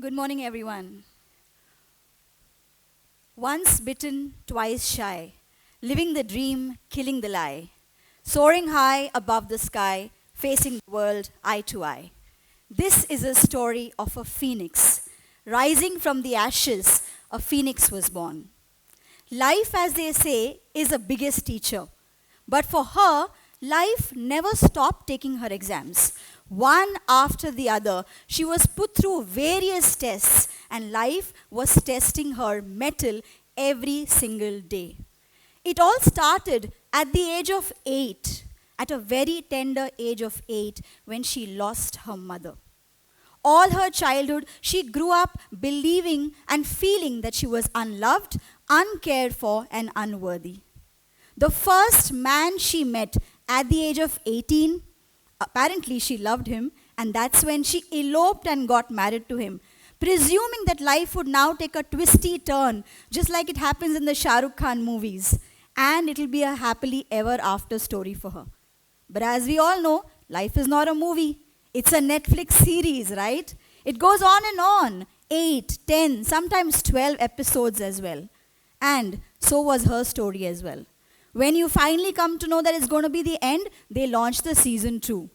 Good morning, everyone. Once bitten, twice shy, living the dream, killing the lie, soaring high above the sky, facing the world eye to eye. This is a story of a phoenix. Rising from the ashes, a phoenix was born. Life, as they say, is the biggest teacher. But for her, life never stopped taking her exams. One after the other, she was put through various tests, and life was testing her mettle every single day. It all started at the age of 8, at a very tender age of 8, when she lost her mother. All her childhood, she grew up believing and feeling that she was unloved, uncared for, and unworthy. The first man she met at the age of 18, apparently she loved him, and that's when she eloped and got married to him, presuming that life would now take a twisty turn, just like it happens in the Shah Rukh Khan movies, and it'll be a happily ever after story for her. But as we all know, life is not a movie. It's a Netflix series, right? It goes on and on, 8, 10, sometimes 12 episodes as well. And so was her story as well. When you finally come to know that it's going to be the end, they launch the season 2.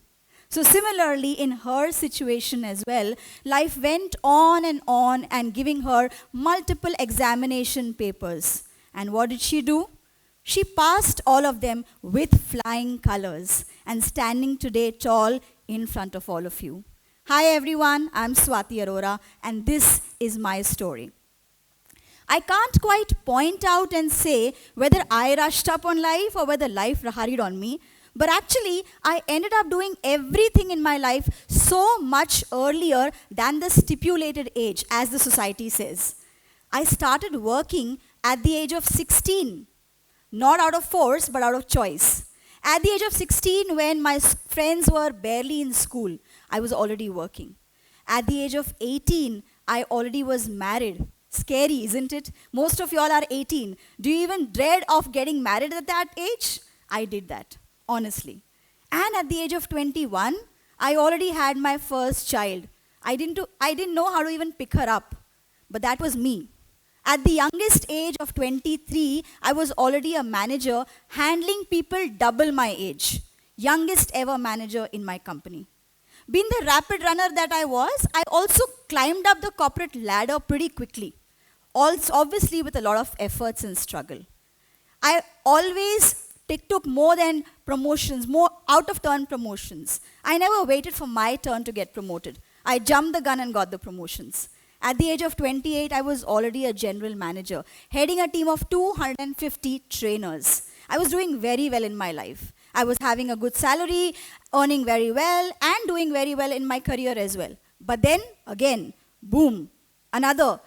So similarly, in her situation as well, life went on and giving her multiple examination papers. And what did she do? She passed all of them with flying colors and standing today tall in front of all of you. Hi everyone, I'm Swati Arora, and this is my story. I can't quite point out and say whether I rushed up on life or whether life hurried on me, but actually I ended up doing everything in my life so much earlier than the stipulated age, as the society says. I started working at the age of 16, not out of force, but out of choice. At the age of 16, when my friends were barely in school, I was already working. At the age of 18, I already was married. Scary, isn't it? Most of y'all are 18. Do you even dread of getting married at that age? I did that, honestly. And at the age of 21, I already had my first child. I didn't know how to even pick her up, but that was me. At the youngest age of 23, I was already a manager handling people double my age. Youngest ever manager in my company. Being the rapid runner that I was, I also climbed up the corporate ladder pretty quickly. Also, obviously with a lot of efforts and struggle. I always took more than promotions, more out-of-turn promotions. I never waited for my turn to get promoted. I jumped the gun and got the promotions. At the age of 28, I was already a general manager, heading a team of 250 trainers. I was doing very well in my life. I was having a good salary, earning very well, and doing very well in my career as well. But then, again, boom, another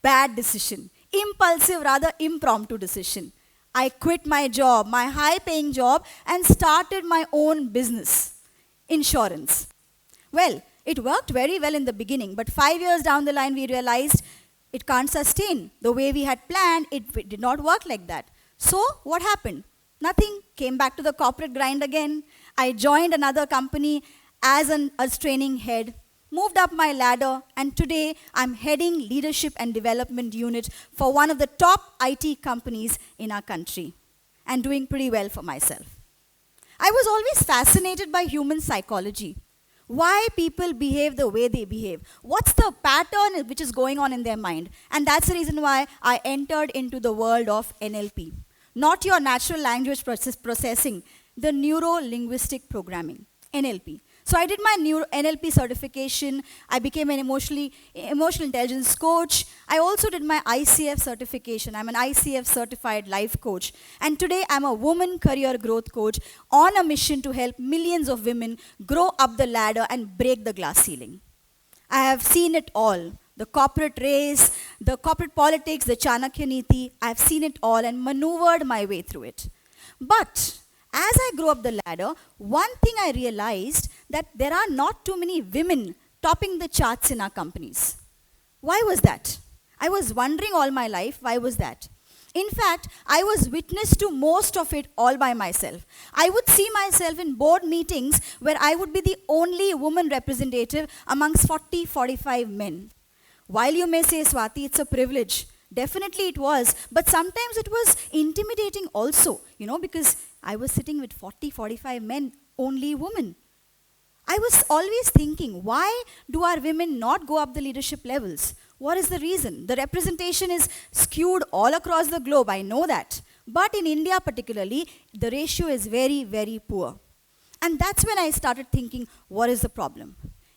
bad decision. Impulsive, rather impromptu decision. I quit my job, my high-paying job, and started my own business, insurance. Well, it worked very well in the beginning, but 5 years down the line, we realized it can't sustain. The way we had planned, it did not work like that. So, what happened? Nothing. Came back to the corporate grind again. I joined another company as a training head, moved up my ladder, and today I'm heading leadership and development unit for one of the top IT companies in our country, and doing pretty well for myself. I was always fascinated by human psychology. Why people behave the way they behave. What's the pattern which is going on in their mind? And that's the reason why I entered into the world of NLP. Not your natural language processing, the neuro-linguistic programming, NLP. So I did my NLP certification. I became an emotional intelligence coach. I also did my ICF certification. I'm an ICF certified life coach. And today I'm a woman career growth coach on a mission to help millions of women grow up the ladder and break the glass ceiling. I have seen it all. The corporate race, the corporate politics, the Chanakya Niti. I've seen it all and maneuvered my way through it. But as I grew up the ladder, one thing I realized that there are not too many women topping the charts in our companies. Why was that? I was wondering all my life, why was that? In fact, I was witness to most of it all by myself. I would see myself in board meetings where I would be the only woman representative amongst 40, 45 men. While you may say, Swati, it's a privilege. Definitely it was. But sometimes it was intimidating also, because I was sitting with 40, 45 men, only women. I was always thinking, why do our women not go up the leadership levels? What is the reason? The representation is skewed all across the globe, I know that. But in India particularly, the ratio is very, very poor. And that's when I started thinking, what is the problem?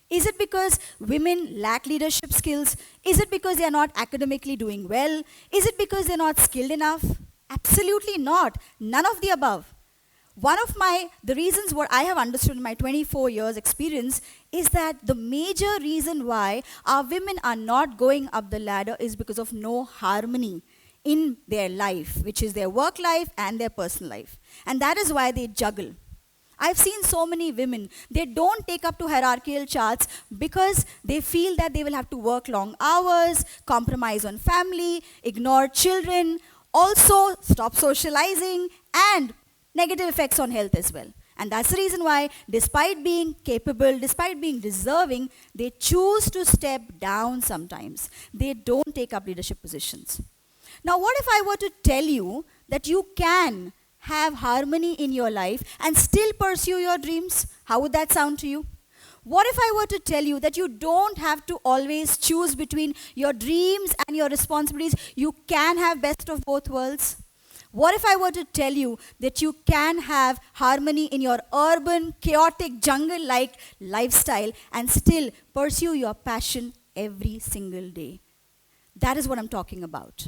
Is it because women lack leadership skills? Is it because they are not academically doing well? Is it because they're not skilled enough? Absolutely not. None of the above. The reasons what I have understood in my 24 years experience is that the major reason why our women are not going up the ladder is because of no harmony in their life, which is their work life and their personal life. And that is why they juggle. I've seen so many women, they don't take up to hierarchical charts because they feel that they will have to work long hours, compromise on family, ignore children, also stop socializing, and negative effects on health as well. And that's the reason why, despite being capable, despite being deserving, they choose to step down sometimes. They don't take up leadership positions. Now, what if I were to tell you that you can have harmony in your life and still pursue your dreams? How would that sound to you? What if I were to tell you that you don't have to always choose between your dreams and your responsibilities? You can have best of both worlds. What if I were to tell you that you can have harmony in your urban, chaotic, jungle-like lifestyle and still pursue your passion every single day? That is what I'm talking about.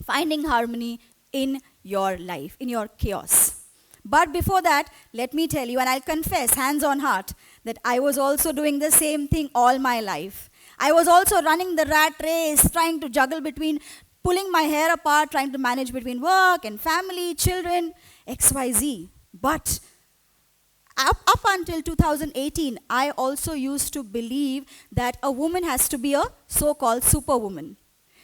Finding harmony in your life, in your chaos. But before that, let me tell you, and I'll confess, hands on heart, that I was also doing the same thing all my life. I was also running the rat race, trying to juggle between pulling my hair apart, trying to manage between work and family, children, XYZ. But up until 2018, I also used to believe that a woman has to be a so-called superwoman.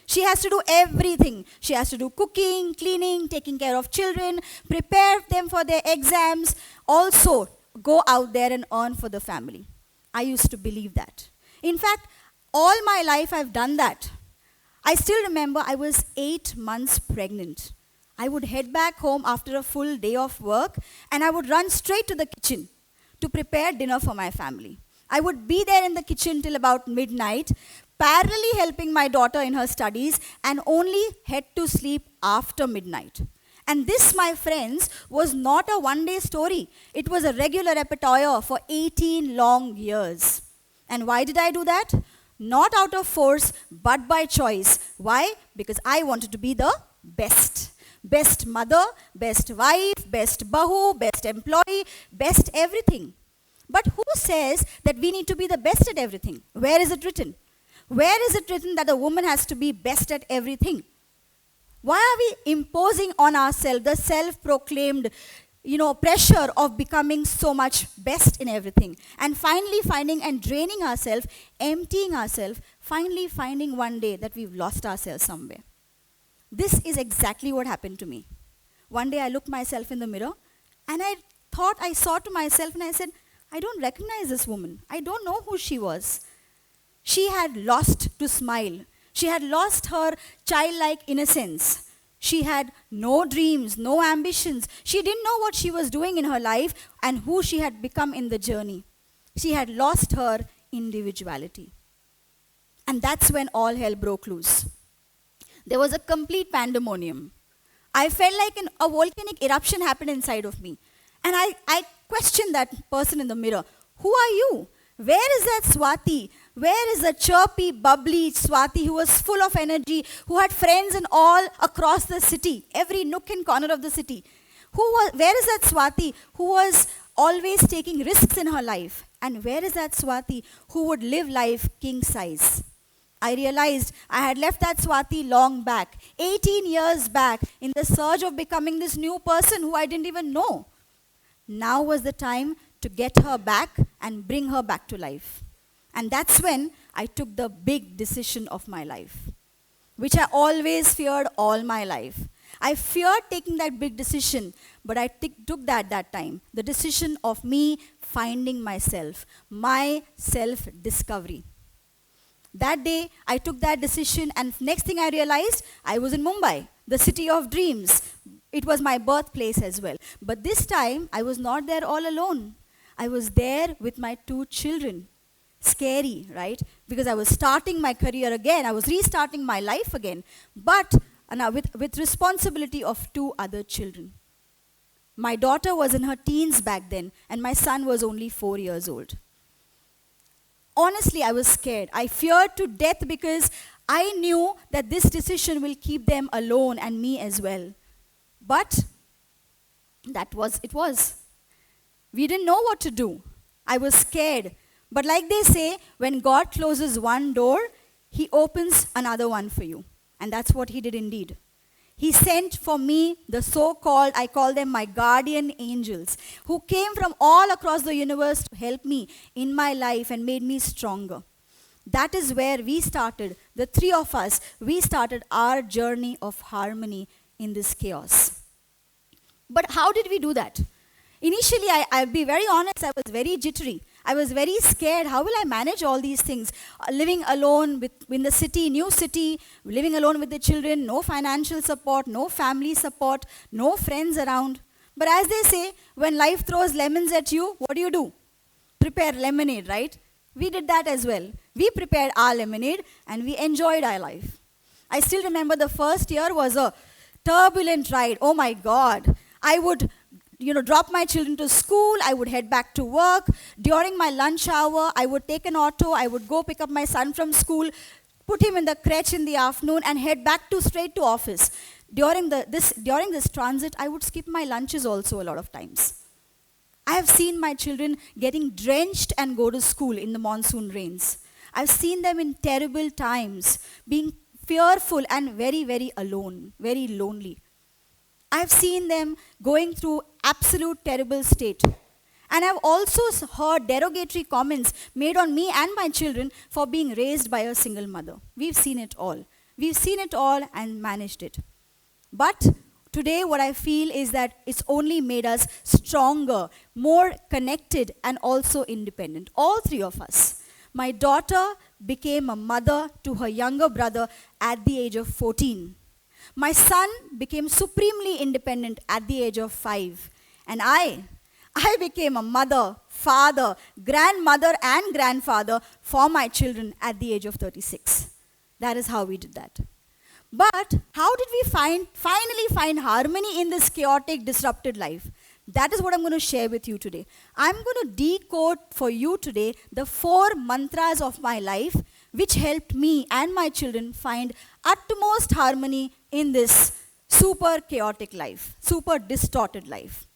She has to do everything. She has to do cooking, cleaning, taking care of children, prepare them for their exams, also go out there and earn for the family. I used to believe that. In fact, all my life I've done that. I still remember I was 8 months pregnant. I would head back home after a full day of work and I would run straight to the kitchen to prepare dinner for my family. I would be there in the kitchen till about midnight, parallelly helping my daughter in her studies and only head to sleep after midnight. And this, my friends, was not a one-day story. It was a regular repertoire for 18 long years. And why did I do that? Not out of force, but by choice. Why? Because I wanted to be the best. Best mother, best wife, best bahu, best employee, best everything. But who says that we need to be the best at everything? Where is it written? Where is it written that a woman has to be best at everything? Why are we imposing on ourselves the self-proclaimed, pressure of becoming so much best in everything? And finally finding and draining ourselves, emptying ourselves, finally finding one day that we've lost ourselves somewhere. This is exactly what happened to me. One day I looked myself in the mirror and I saw to myself and I said, I don't recognize this woman. I don't know who she was. She had lost to smile. She had lost her childlike innocence. She had no dreams, no ambitions. She didn't know what she was doing in her life and who she had become in the journey. She had lost her individuality. And that's when all hell broke loose. There was a complete pandemonium. I felt like a volcanic eruption happened inside of me. And I questioned that person in the mirror. Who are you? Where is that Swati? Where is the chirpy, bubbly Swati who was full of energy, who had friends in all across the city, every nook and corner of the city? Where is that Swati who was always taking risks in her life? And where is that Swati who would live life king size? I realized I had left that Swati long back, 18 years back, in the surge of becoming this new person who I didn't even know. Now was the time to get her back and bring her back to life. And that's when I took the big decision of my life, which I always feared all my life. I feared taking that big decision, but I took that time. The decision of me finding myself, my self-discovery. That day, I took that decision, and next thing I realized, I was in Mumbai, the city of dreams. It was my birthplace as well. But this time, I was not there all alone. I was there with my 2 children. Scary, right? Because I was starting my career again. I was restarting my life again. But now with responsibility of 2 other children. My daughter was in her teens back then, and my son was only 4 years old. Honestly, I was scared. I feared to death because I knew that this decision will keep them alone and me as well. But that was it was. We didn't know what to do. I was scared. But like they say, when God closes one door, He opens another one for you. And that's what He did indeed. He sent for me the so-called, I call them my guardian angels, who came from all across the universe to help me in my life and made me stronger. That is where we started, the 3 of us, we started our journey of harmony in this chaos. But how did we do that? Initially, I'll be very honest, I was very jittery. I was very scared. How will I manage all these things? Living alone in the city, new city, living alone with the children, no financial support, no family support, no friends around. But as they say, when life throws lemons at you, what do? Prepare lemonade, right? We did that as well. We prepared our lemonade and we enjoyed our life. I still remember the first year was a turbulent ride. Oh my God. I would drop my children to school, I would head back to work. During my lunch hour, I would take an auto, I would go pick up my son from school, put him in the crèche in the afternoon and head back straight to office. During this transit, I would skip my lunches also a lot of times. I have seen my children getting drenched and go to school in the monsoon rains. I've seen them in terrible times, being fearful and very, very alone, very lonely. I've seen them going through absolute terrible state. And I've also heard derogatory comments made on me and my children for being raised by a single mother. We've seen it all. We've seen it all and managed it. But today what I feel is that it's only made us stronger, more connected and also independent. All 3 of us. My daughter became a mother to her younger brother at the age of 14. My son became supremely independent at the age of 5. And I became a mother, father, grandmother and grandfather for my children at the age of 36. That is how we did that. But how did we finally find harmony in this chaotic, disrupted life? That is what I'm going to share with you today. I'm going to decode for you today the 4 mantras of my life which helped me and my children find utmost harmony in this super chaotic life, super distorted life.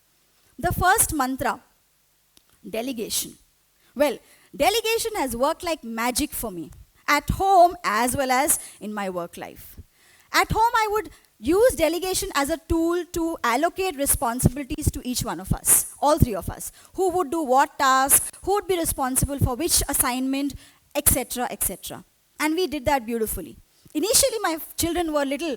The first mantra, delegation. Well, delegation has worked like magic for me, at home as well as in my work life. At home, I would use delegation as a tool to allocate responsibilities to each one of us, all 3 of us. Who would do what task, who would be responsible for which assignment, etc., etc. And we did that beautifully. Initially, my children were little,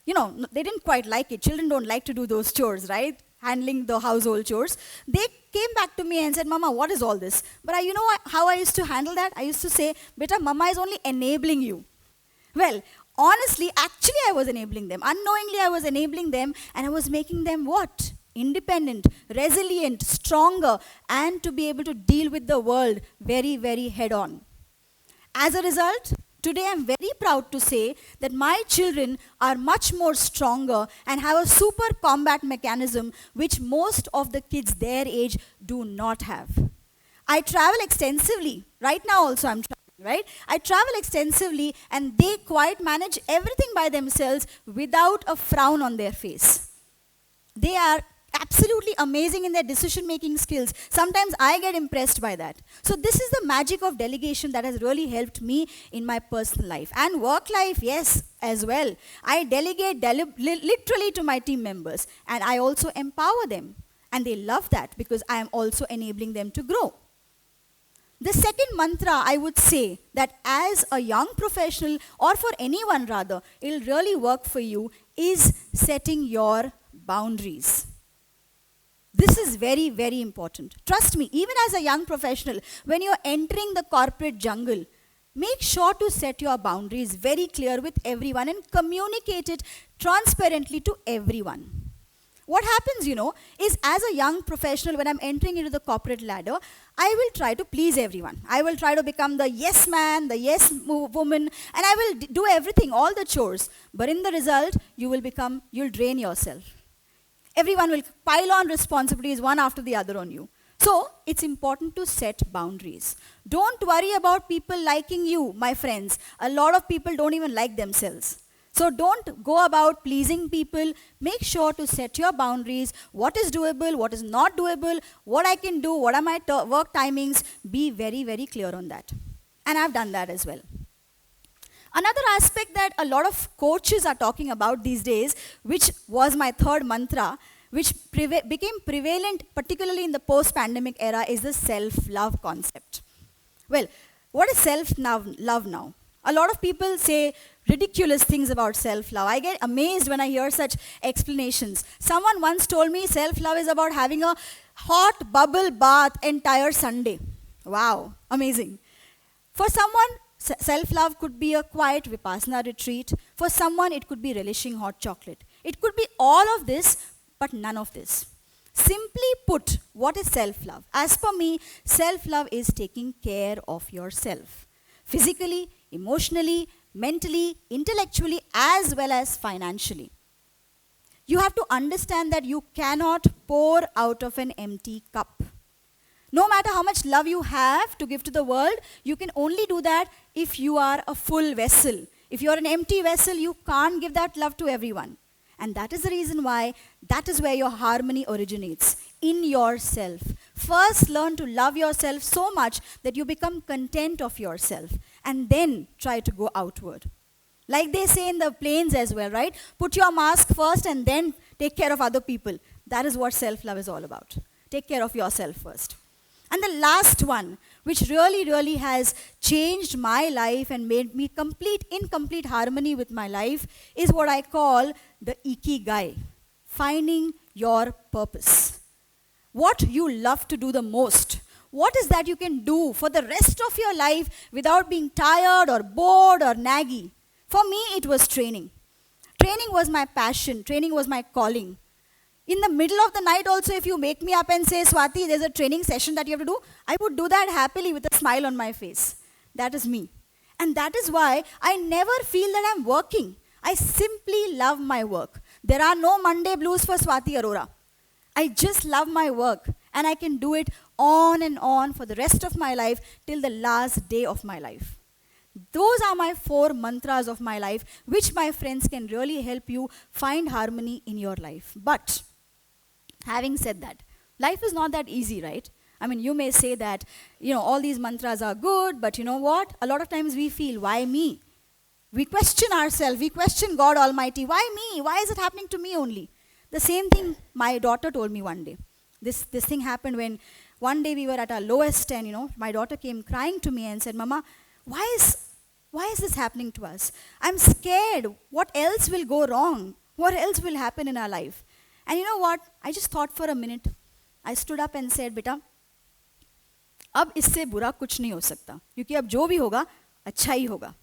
they didn't quite like it. Children don't like to do those chores, right? Handling the household chores. They came back to me and said, Mama, what is all this? But how I used to handle that? I used to say, Beta, Mama is only enabling you. Well, honestly, actually I was enabling them. Unknowingly I was enabling them and I was making them what? Independent, resilient, stronger, and to be able to deal with the world very, very head on. As a result, today I'm very proud to say that my children are much more stronger and have a super combat mechanism which most of the kids their age do not have. I travel extensively. Right now also I'm traveling, right? I travel extensively and they quite manage everything by themselves without a frown on their face. They are absolutely amazing in their decision-making skills. Sometimes I get impressed by that. So this is the magic of delegation that has really helped me in my personal life. And work life, yes, as well. I delegate literally to my team members. And I also empower them. And they love that because I am also enabling them to grow. The second mantra, I would say, that as a young professional, or for anyone rather, it will really work for you, is setting your boundaries. This is very, very important. Trust me, even as a young professional, when you're entering the corporate jungle, Make sure to set your boundaries very clear with everyone and communicate it transparently to everyone. What happens, is as a young professional, when I'm entering into the corporate ladder, I will try to please everyone. I will try to become the yes man, the yes woman, and I will do everything, all the chores. But in the result, you'll drain yourself. Everyone will pile on responsibilities one after the other on you. So, it's important to set boundaries. Don't worry about people liking you, my friends. A lot of people don't even like themselves. So don't go about pleasing people. Make sure to set your boundaries. What is doable, what is not doable, what I can do, what are my work timings. Be very, very clear on that. And I've done that as well. Another aspect that a lot of coaches are talking about these days, which was my third mantra, which became prevalent particularly in the post-pandemic era, is the self-love concept. Well, what is self-love now? A lot of people say ridiculous things about self-love. I get amazed when I hear such explanations. Someone once told me self-love is about having a hot bubble bath entire Sunday. Wow, amazing. For someone, self-love could be a quiet Vipassana retreat. For someone, it could be relishing hot chocolate. It could be all of this, but none of this. Simply put, what is self-love? As per me, self-love is taking care of yourself. Physically, emotionally, mentally, intellectually, as well as financially. You have to understand that you cannot pour out of an empty cup. No matter how much love you have to give to the world, you can only do that if you are a full vessel. If you are an empty vessel, you can't give that love to everyone. And that is the reason why that is where your harmony originates, in yourself. First, learn to love yourself so much that you become content of yourself, and then try to go outward. Like they say in the planes as well, right? Put your mask first and then take care of other people. That is what self-love is all about. Take care of yourself first. And the last one, which really, really has changed my life and made me in complete harmony with my life, is what I call the ikigai, finding your purpose. What you love to do the most. What is that you can do for the rest of your life without being tired or bored or naggy? For me, it was training. Training was my passion. Training was my calling. In the middle of the night also, if you wake me up and say, Swati, there's a training session that you have to do, I would do that happily with a smile on my face. That is me. And that is why I never feel that I'm working. I simply love my work. There are no Monday blues for Swati Arora. I just love my work, and I can do it on and on for the rest of my life till the last day of my life. Those are my 4 mantras of my life, which, my friends, can really help you find harmony in your life. But having said that, life is not that easy, right? I mean, you may say that, all these mantras are good, but you know what? A lot of times we feel, why me? We question ourselves, we question God Almighty. Why me? Why is it happening to me only? The same thing my daughter told me one day. This thing happened when one day we were at our lowest, and my daughter came crying to me and said, Mama, why is this happening to us? I'm scared. What else will go wrong? What else will happen in our life? And you know what? I just thought for a minute. I stood up and said, Beta, अब इससे बुरा कुछ नहीं हो सकता, क्योंकि अब जो भी होगा अच्छा ही होगा.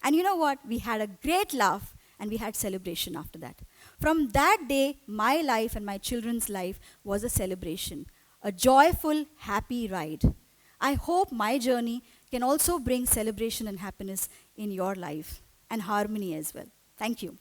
And you know what? We had a great laugh and we had celebration after that. From that day, my life and my children's life was a celebration, a joyful, happy ride. I hope my journey can also bring celebration and happiness in your life and harmony as well. Thank you.